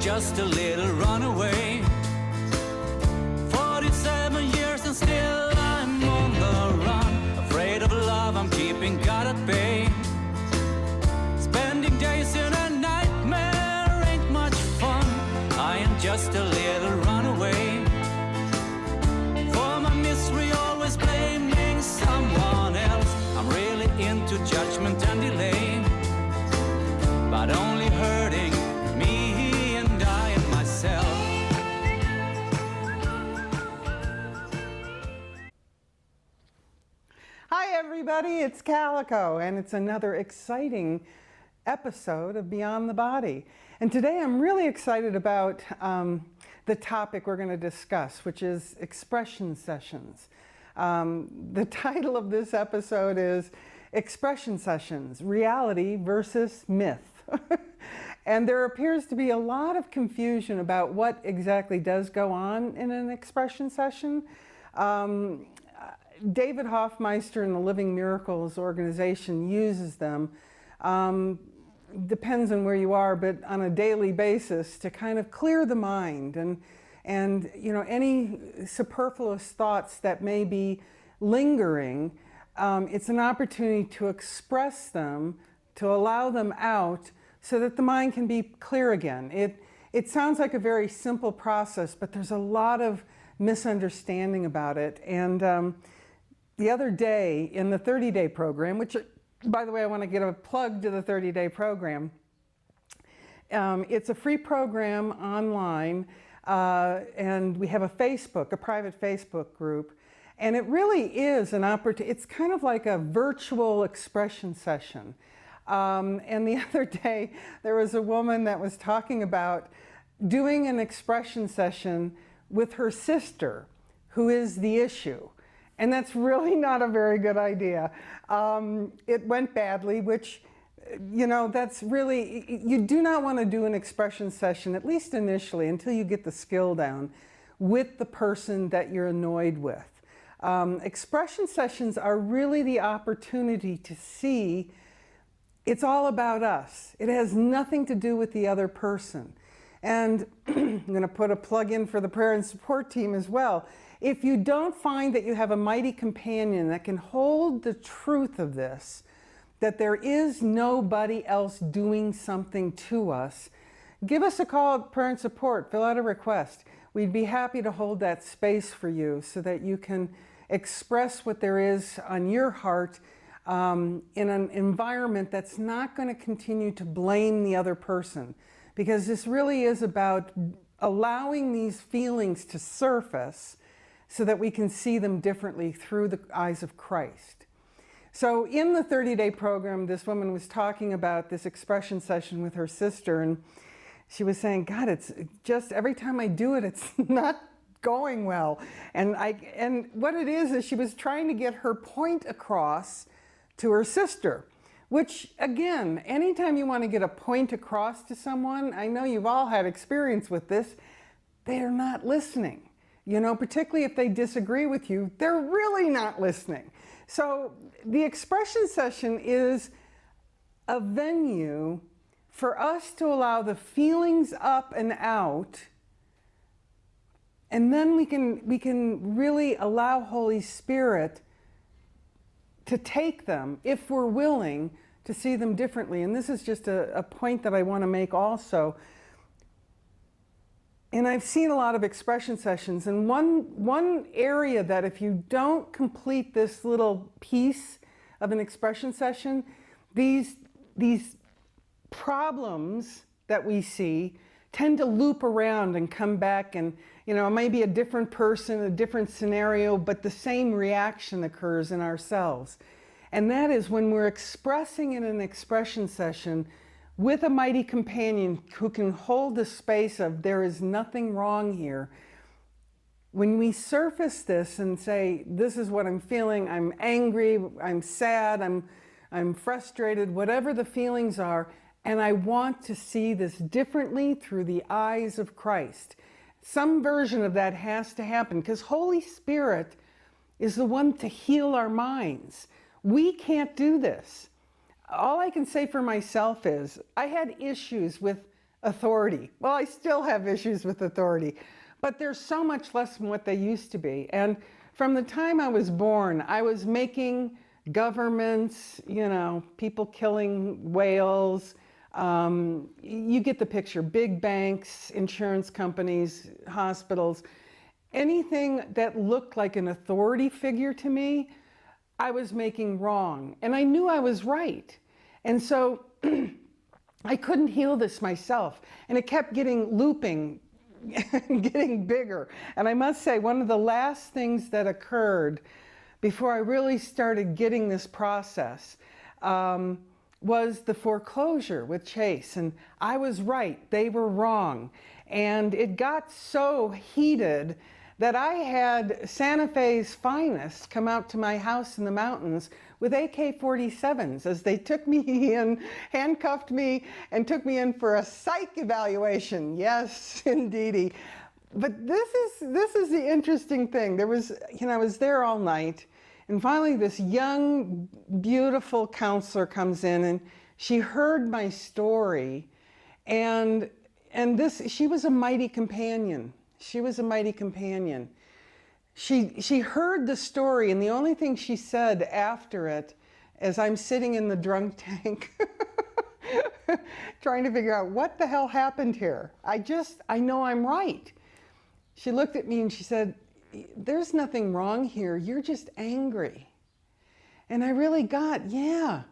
just a little runaway. 47 years and still I'm on the run. Afraid of love, I'm keeping God at bay. Spending days in a nightmare ain't much fun. I am just a little runaway. For my misery, always blaming someone else. I'm really into judgment and delay, but only hurting me and I and myself. Hi everybody, it's Calico, and it's another exciting episode of Beyond the Body. And today I'm really excited about the topic we're going to discuss, which is expression sessions. The title of this episode is Expression Sessions, Reality versus Myth. And there appears to be a lot of confusion about what exactly does go on in an expression session. David Hoffmeister and the Living Miracles organization uses them. Depends on where you are, but on a daily basis to kind of clear the mind and you know, any superfluous thoughts that may be lingering. It's an opportunity to express them, to allow them out so that the mind can be clear again. It sounds like a very simple process, but there's a lot of misunderstanding about it. And the other day in the 30-day program, which, by the way, I want to give a plug to the 30-day program. It's a free program online, and we have a private Facebook group. And it really is an opportunity. It's kind of like a virtual expression session. And the other day, there was a woman that was talking about doing an expression session with her sister, who is the issue. And that's really not a very good idea. It went badly, which, you know, that's really, you do not want to do an expression session, at least initially, until you get the skill down, with the person that you're annoyed with. Expression sessions are really the opportunity to see it's all about us. It has nothing to do with the other person. And I'm going to put a plug in for the prayer and support team as well. If you don't find that you have a mighty companion that can hold the truth of this, that there is nobody else doing something to us, give us a call at prayer and support, fill out a request. We'd be happy to hold that space for you so that you can express what there is on your heart in an environment that's not going to continue to blame the other person. Because this really is about allowing these feelings to surface so that we can see them differently through the eyes of Christ. So in the 30-day program, this woman was talking about this expression session with her sister, and she was saying, God, it's just every time I do it, it's not going well. And what it is she was trying to get her point across to her sister. Which, again, anytime you want to get a point across to someone, I know you've all had experience with this, they're not listening. You know, particularly if they disagree with you, they're really not listening. So the expression session is a venue for us to allow the feelings up and out, and then we can really allow Holy Spirit to take them, if we're willing to see them differently. And this is just a point that I want to make also. And I've seen a lot of expression sessions, and one area that if you don't complete this little piece of an expression session, these problems that we see tend to loop around and come back, and you know, it may be a different person, a different scenario, but the same reaction occurs in ourselves. And that is when we're expressing in an expression session with a mighty companion who can hold the space of there is nothing wrong here. When we surface this and say, this is what I'm feeling, I'm angry, I'm sad, I'm frustrated, whatever the feelings are, and I want to see this differently through the eyes of Christ. Some version of that has to happen, because Holy Spirit is the one to heal our minds. We can't do this. All I can say for myself is I had issues with authority. Well, I still have issues with authority, but there's so much less than what they used to be. And from the time I was born, I was making governments, you know, people killing whales. You get the picture. Big banks, insurance companies, hospitals, anything that looked like an authority figure to me, I was making wrong. And I knew I was right. And so I couldn't heal this myself. And it kept looping, getting bigger. And I must say, one of the last things that occurred before I really started getting this process was the foreclosure with Chase. And I was right, they were wrong. And it got so heated that I had Santa Fe's finest come out to my house in the mountains with AK-47s as they took me in, handcuffed me, and took me in for a psych evaluation. Yes, indeedy. But this is the interesting thing. There was, you know, I was there all night, and finally this young, beautiful counselor comes in, and she heard my story, and she was a mighty companion. She was a mighty companion. She heard the story, and the only thing she said after it, as I'm sitting in the drunk tank, trying to figure out what the hell happened here. I know I'm right. She looked at me and she said, "There's nothing wrong here. You're just angry." And I really got, yeah,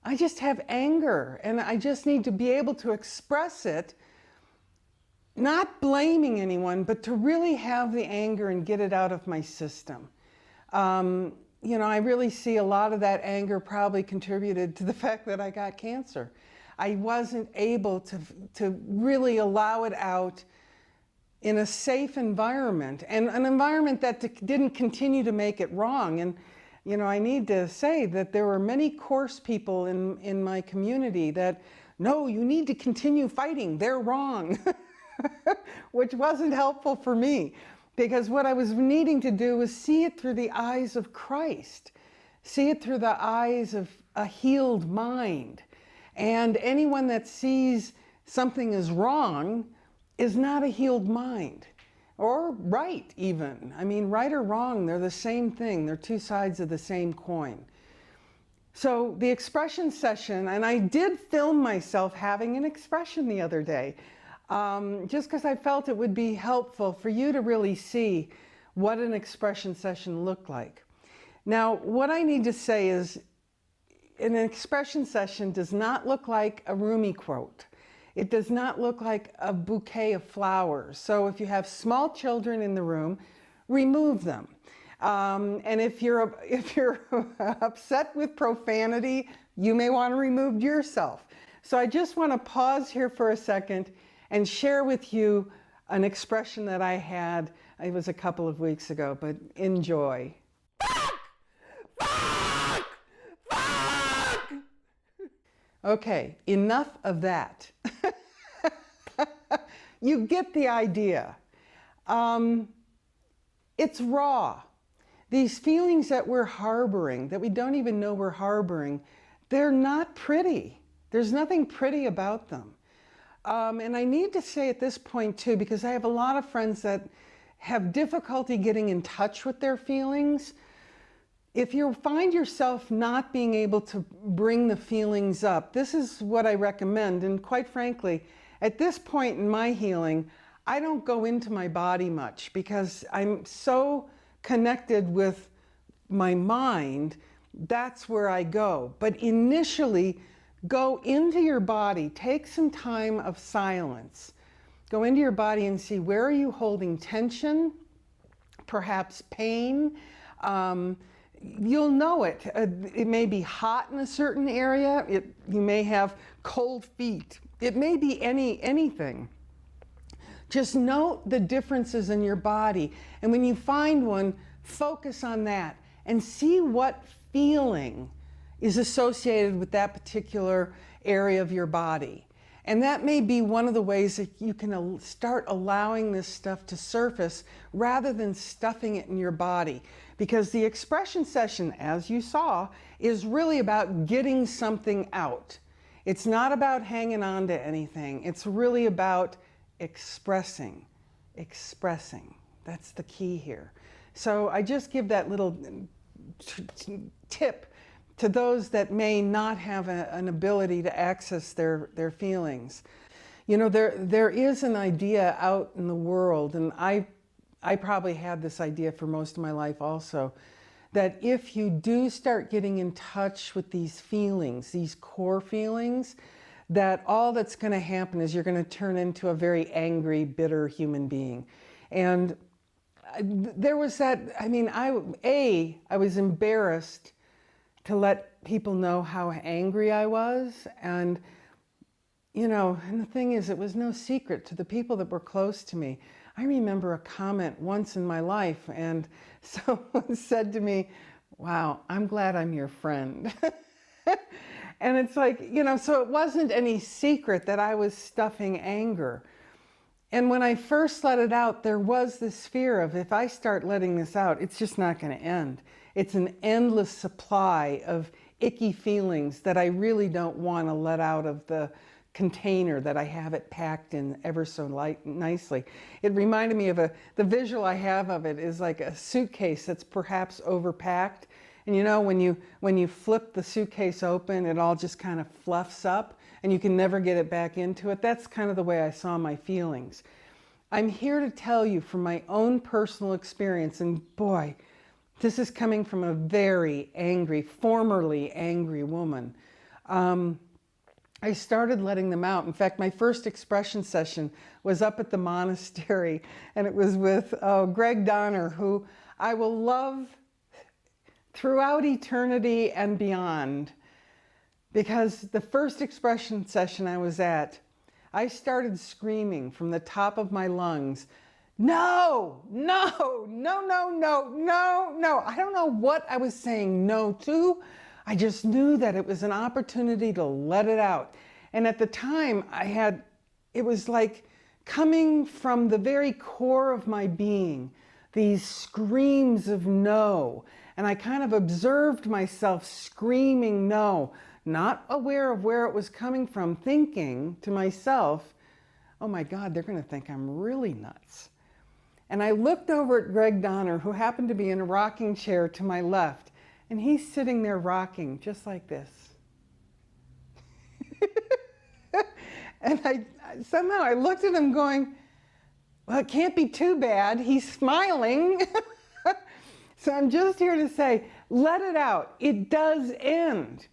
I just have anger, and I just need to be able to express it, not blaming anyone, but to really have the anger and get it out of my system. You know, I really see a lot of that anger probably contributed to the fact that I got cancer. I wasn't able to really allow it out in a safe environment, and an environment that didn't continue to make it wrong. And, you know, I need to say that there were many course people in my community that, no, you need to continue fighting, they're wrong. Which wasn't helpful for me, because what I was needing to do was see it through the eyes of Christ, see it through the eyes of a healed mind. And anyone that sees something is wrong is not a healed mind, or right even. I mean, right or wrong, they're the same thing. They're two sides of the same coin. So the expression session, and I did film myself having an expression the other day, just because I felt it would be helpful for you to really see what an expression session looked like. Now, what I need to say is an expression session does not look like a Rumi quote. It does not look like a bouquet of flowers. So if you have small children in the room, remove them. And if you're upset with profanity, you may want to remove yourself. So I just want to pause here for a second and share with you an expression that I had. It was a couple of weeks ago, but enjoy. Fuck! Fuck! Fuck! Okay, enough of that. You get the idea. It's raw. These feelings that we're harboring, that we don't even know we're harboring, they're not pretty. There's nothing pretty about them. And I need to say at this point too, because I have a lot of friends that have difficulty getting in touch with their feelings. If you find yourself not being able to bring the feelings up, this is what I recommend. And quite frankly, at this point in my healing, I don't go into my body much because I'm so connected with my mind. That's where I go. But initially, go into your body, take some time of silence. Go into your body and see, where are you holding tension, perhaps pain. You'll know it. It may be hot in a certain area. You may have cold feet. It may be anything. Just note the differences in your body. And when you find one, focus on that and see what feeling is associated with that particular area of your body. And that may be one of the ways that you can start allowing this stuff to surface rather than stuffing it in your body. Because the expression session, as you saw, is really about getting something out. It's not about hanging on to anything. It's really about expressing. Expressing. That's the key here. So I just give that little tip to those that may not have an ability to access their feelings. You know, there is an idea out in the world, and I probably had this idea for most of my life also, that if you do start getting in touch with these feelings, these core feelings, that all that's going to happen is you're going to turn into a very angry, bitter human being. And there was that, I mean, I was embarrassed to let people know how angry I was. And, you know, and the thing is, it was no secret to the people that were close to me. I remember a comment once in my life, and someone said to me, "Wow, I'm glad I'm your friend." And it's like, you know, so it wasn't any secret that I was stuffing anger. And when I first let it out, there was this fear of, if I start letting this out, it's just not going to end. It's an endless supply of icky feelings that I really don't want to let out of the container that I have it packed in ever so nicely. It reminded me of the visual I have of it is like a suitcase that's perhaps overpacked. And you know, when you flip the suitcase open, it all just kind of fluffs up and you can never get it back into it. That's kind of the way I saw my feelings. I'm here to tell you from my own personal experience, and boy, this is coming from a very angry, formerly angry woman. I started letting them out. In fact, my first expression session was up at the monastery, and it was with Greg Donner, who I will love throughout eternity and beyond. Because the first expression session I was at, I started screaming from the top of my lungs, "No, no, no, no, no, no, no." I don't know what I was saying no to. I just knew that it was an opportunity to let it out. And at the time, it was like coming from the very core of my being, these screams of no. And I kind of observed myself screaming no, not aware of where it was coming from, thinking to myself, "Oh my God, they're going to think I'm really nuts." And I looked over at Greg Donner, who happened to be in a rocking chair to my left, and he's sitting there rocking just like this. And somehow I looked at him going, well, it can't be too bad. He's smiling. So I'm just here to say, let it out. It does end.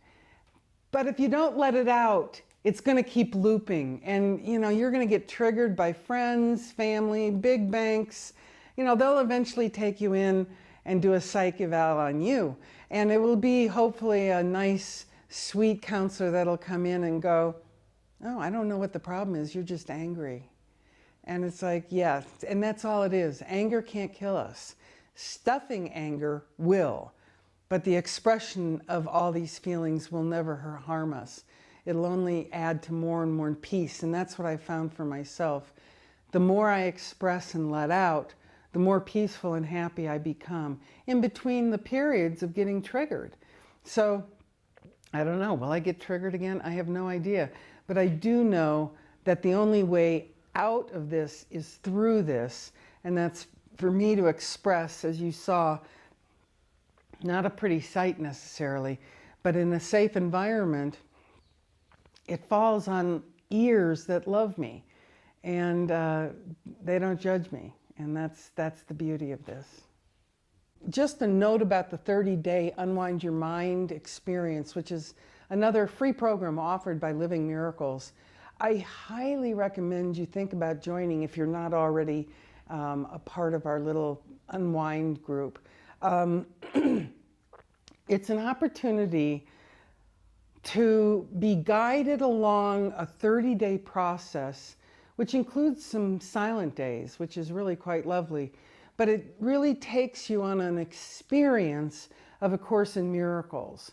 But if you don't let it out, it's going to keep looping. And, you know, you're going to get triggered by friends, family, big banks. You know, they'll eventually take you in and do a psych eval on you. And it will be hopefully a nice, sweet counselor that'll come in and go, "Oh, I don't know what the problem is. You're just angry." And it's like, yeah, and that's all it is. Anger can't kill us. Stuffing anger will. But the expression of all these feelings will never harm us. It'll only add to more and more peace. And that's what I found for myself. The more I express and let out, the more peaceful and happy I become in between the periods of getting triggered. So, I don't know, will I get triggered again? I have no idea. But I do know that the only way out of this is through this. And that's for me to express, as you saw, not a pretty sight necessarily, but in a safe environment, it falls on ears that love me. And they don't judge me. And that's the beauty of this. Just a note about the 30-day Unwind Your Mind experience, which is another free program offered by Living Miracles. I highly recommend you think about joining if you're not already a part of our little Unwind group. It's an opportunity to be guided along a 30-day process, which includes some silent days, which is really quite lovely. But it really takes you on an experience of A Course in Miracles.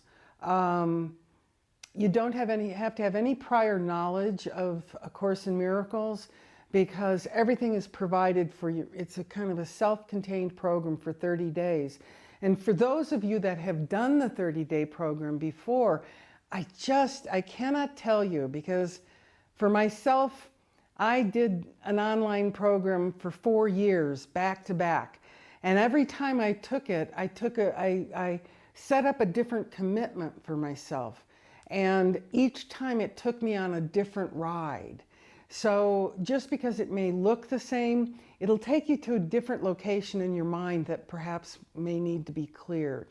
You don't have to have any prior knowledge of A Course in Miracles, because everything is provided for you. It's a kind of a self-contained program for 30 days. And for those of you that have done the 30-day program before, I cannot tell you, because for myself, I did an online program for 4 years back to back. And every time I took it, I set up a different commitment for myself. And each time it took me on a different ride. So just because it may look the same, it'll take you to a different location in your mind that perhaps may need to be cleared.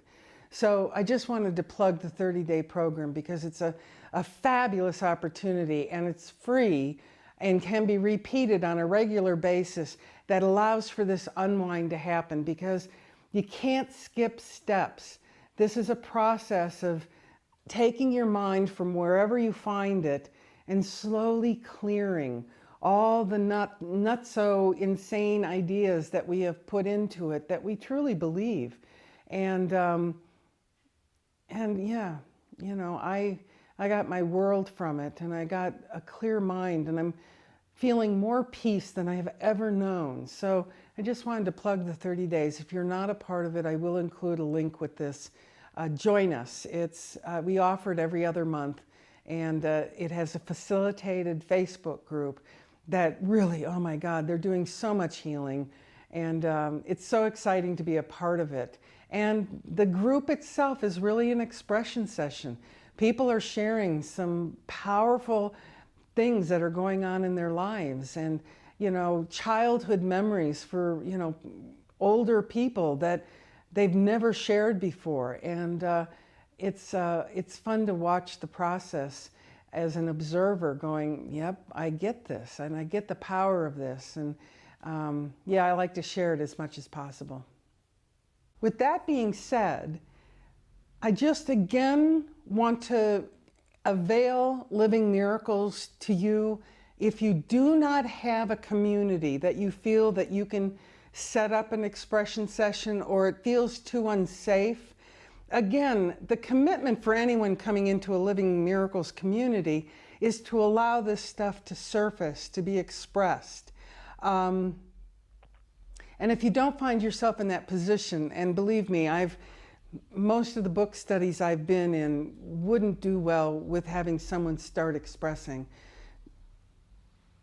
So I just wanted to plug the 30-day program because it's a fabulous opportunity, and it's free and can be repeated on a regular basis that allows for this unwind to happen, because you can't skip steps. This is a process of taking your mind from wherever you find it and slowly clearing all the not so insane ideas that we have put into it that we truly believe. And yeah, you know, I got my world from it, and I got a clear mind, and I'm feeling more peace than I have ever known. So I just wanted to plug the 30 days. If you're not a part of it, I will include a link with this. Join us. We offer it every other month, and it has a facilitated Facebook group that really, oh my God, they're doing so much healing, and it's so exciting to be a part of it. And the group itself is really an expression session. People are sharing some powerful things that are going on in their lives, and, you know, childhood memories for, you know, older people that they've never shared before. And it's fun to watch the process as an observer going, yep, I get this, and I get the power of this. And yeah, I like to share it as much as possible. With that being said, I just again want to avail Living Miracles to you. If you do not have a community that you feel that you can set up an expression session, or it feels too unsafe, again, the commitment for anyone coming into a Living Miracles community is to allow this stuff to surface, to be expressed. And if you don't find yourself in that position, and believe me, most of the book studies I've been in wouldn't do well with having someone start expressing,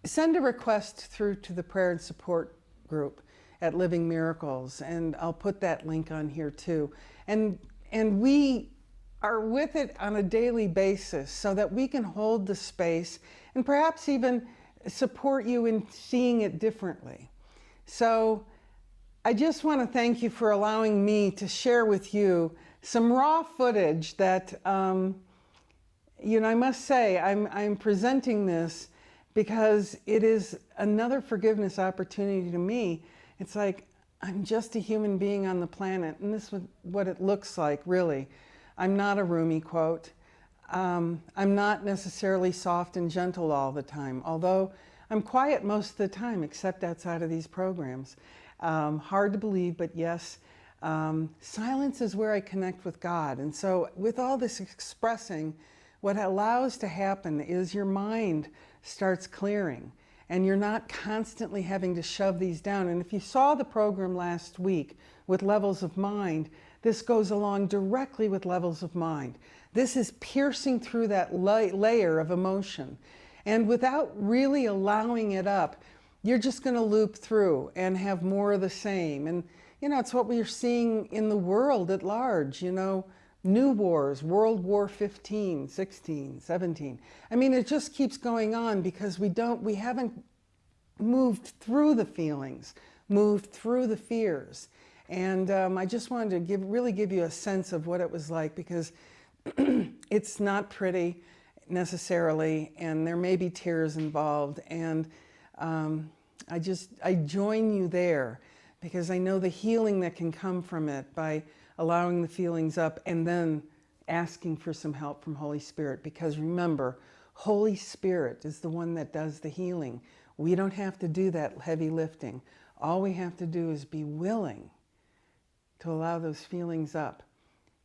send a request through to the prayer and support group at Living Miracles, and I'll put that link on here too. And we are with it on a daily basis so that we can hold the space and perhaps even support you in seeing it differently. So I just want to thank you for allowing me to share with you some raw footage that, you know, I must say I'm presenting this because it is another forgiveness opportunity to me. It's like, I'm just a human being on the planet, and this is what it looks like, really. I'm not a Rumi quote. I'm not necessarily soft and gentle all the time, although I'm quiet most of the time, except outside of these programs. Hard to believe, but yes, silence is where I connect with God. And so with all this expressing, what allows to happen is your mind starts clearing, and you're not constantly having to shove these down. And if you saw the program last week with levels of mind, this goes along directly with levels of mind. This is piercing through that layer of emotion. And without really allowing it up, you're just going to loop through and have more of the same. And, you know, it's what we're seeing in the world at large, you know, new wars, World War 15, 16, 17. I mean, it just keeps going on because we haven't moved through the feelings, moved through the fears. And I just wanted to really give you a sense of what it was like, because it's not pretty necessarily, and there may be tears involved. And I join you there because I know the healing that can come from it by allowing the feelings up and then asking for some help from Holy Spirit. Because remember, Holy Spirit is the one that does the healing. We don't have to do that heavy lifting. All we have to do is be willing to allow those feelings up.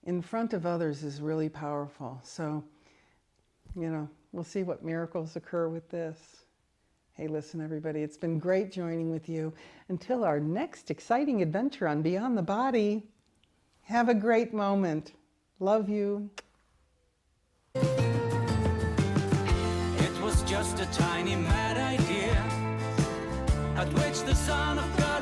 In front of others is really powerful. So, you know, we'll see what miracles occur with this. Hey, listen, everybody, it's been great joining with you. Until our next exciting adventure on Beyond the Body, have a great moment. Love you. a tiny mad idea at which the Son of God